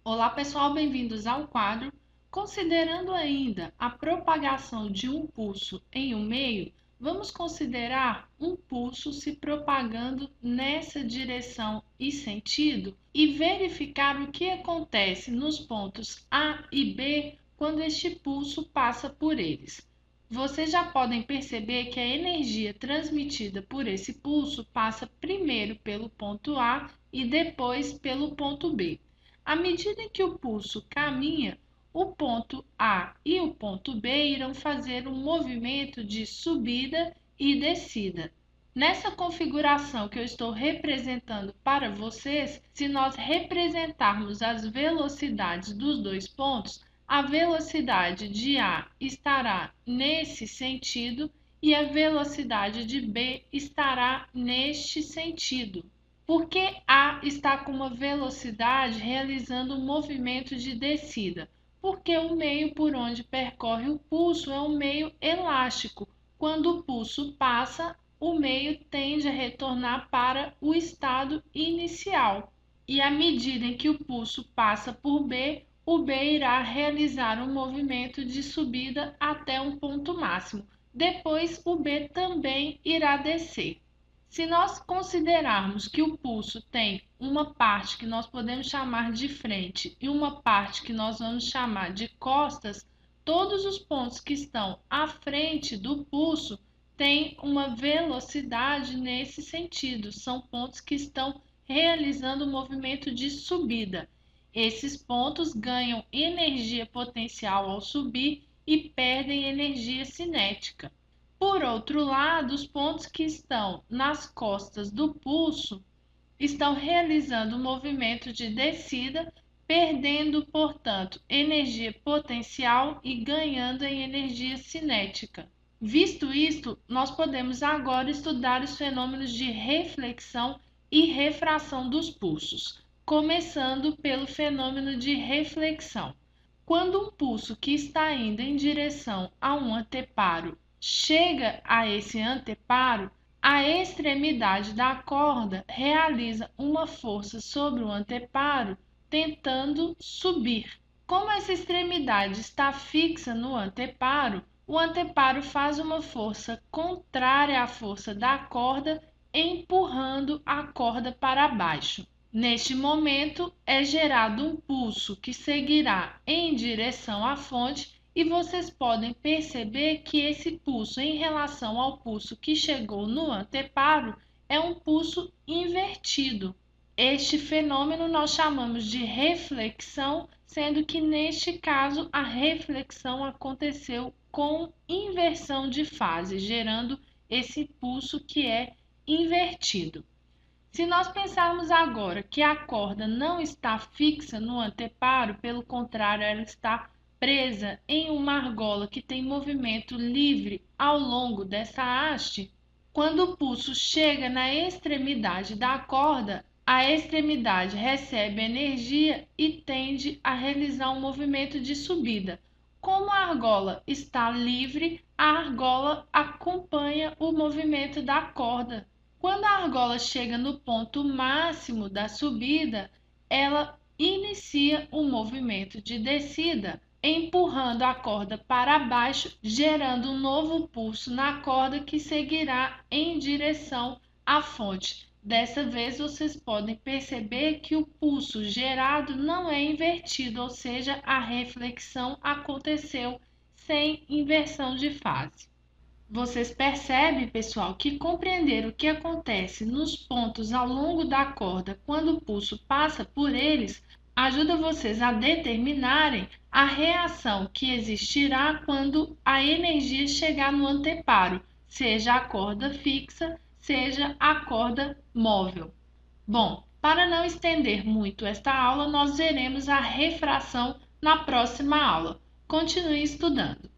Olá pessoal, bem-vindos ao quadro. Considerando ainda a propagação de um pulso em um meio, vamos considerar um pulso se propagando nessa direção e sentido e verificar o que acontece nos pontos A e B quando este pulso passa por eles. Vocês já podem perceber que a energia transmitida por esse pulso passa primeiro pelo ponto A e depois pelo ponto B. À medida que o pulso caminha, o ponto A e o ponto B irão fazer um movimento de subida e descida. Nessa configuração que eu estou representando para vocês, se nós representarmos as velocidades dos dois pontos, a velocidade de A estará nesse sentido e a velocidade de B estará neste sentido. Porque A está com uma velocidade realizando um movimento de descida? Porque o meio por onde percorre o pulso é um meio elástico. Quando o pulso passa, o meio tende a retornar para o estado inicial. E à medida em que o pulso passa por B, o B irá realizar um movimento de subida até um ponto máximo. Depois, o B também irá descer. Se nós considerarmos que o pulso tem uma parte que nós podemos chamar de frente e uma parte que nós vamos chamar de costas, todos os pontos que estão à frente do pulso têm uma velocidade nesse sentido, são pontos que estão realizando o movimento de subida. Esses pontos ganham energia potencial ao subir e perdem energia cinética. Por outro lado, os pontos que estão nas costas do pulso estão realizando um movimento de descida, perdendo, portanto, energia potencial e ganhando em energia cinética. Visto isto, nós podemos agora estudar os fenômenos de reflexão e refração dos pulsos, começando pelo fenômeno de reflexão. Quando um pulso que está indo em direção a um anteparo chega a esse anteparo, a extremidade da corda realiza uma força sobre o anteparo, tentando subir. Como essa extremidade está fixa no anteparo, o anteparo faz uma força contrária à força da corda, empurrando a corda para baixo. Neste momento, é gerado um pulso que seguirá em direção à fonte e vocês podem perceber que esse pulso, em relação ao pulso que chegou no anteparo, é um pulso invertido. Este fenômeno nós chamamos de reflexão, sendo que neste caso a reflexão aconteceu com inversão de fase, gerando esse pulso que é invertido. Se nós pensarmos agora que a corda não está fixa no anteparo, pelo contrário, ela está presa em uma argola que tem movimento livre ao longo dessa haste, quando o pulso chega na extremidade da corda, a extremidade recebe energia e tende a realizar um movimento de subida. Como a argola está livre, a argola acompanha o movimento da corda. Quando a argola chega no ponto máximo da subida, ela inicia um movimento de descida, empurrando a corda para baixo, gerando um novo pulso na corda que seguirá em direção à fonte. Dessa vez, vocês podem perceber que o pulso gerado não é invertido, ou seja, a reflexão aconteceu sem inversão de fase. Vocês percebem, pessoal, que compreender o que acontece nos pontos ao longo da corda quando o pulso passa por eles ajuda vocês a determinarem a reação que existirá quando a energia chegar no anteparo, seja a corda fixa, seja a corda móvel. Bom, para não estender muito esta aula, nós veremos a refração na próxima aula. Continue estudando.